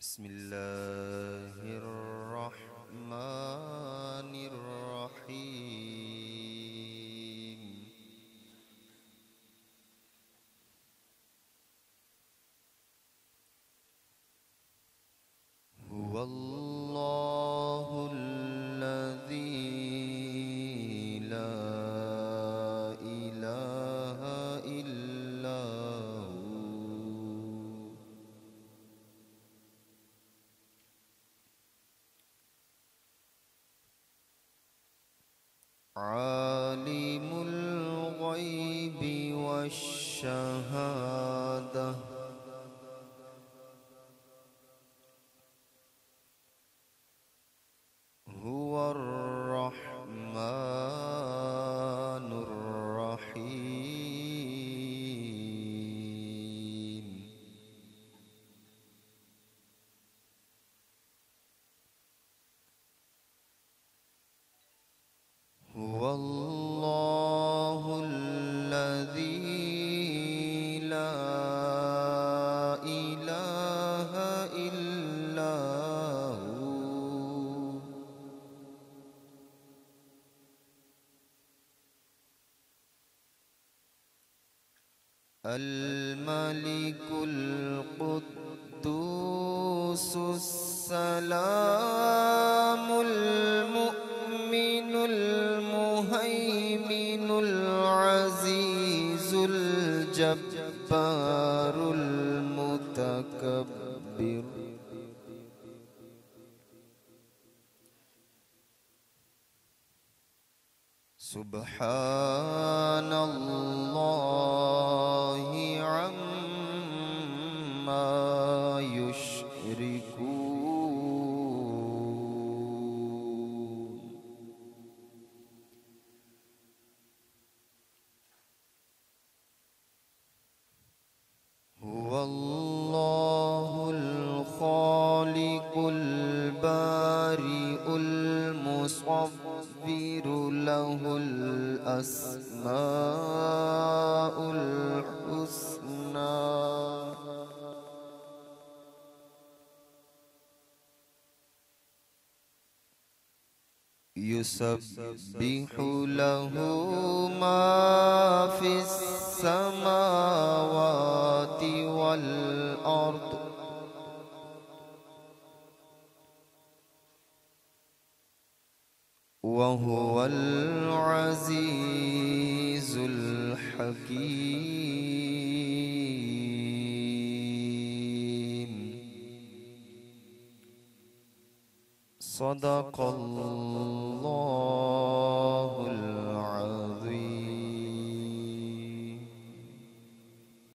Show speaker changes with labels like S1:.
S1: بسم الله الرحمن الرحيم. هو الله الذي لا إله إلا هو عالم الغيب والشهادة هو الرحمن الرحيم. هو الله الذي لا إله إلا هو الملك القدوس السلام المؤمن المهيمن العزيز الجبار المتكبر. سبحان الله عما يشركون. هو الله الخالق البارئ المصور له الأسماء الحسنى يسبح له ما في السماوات والأرض وهو العزيز الحكيم. صدق الله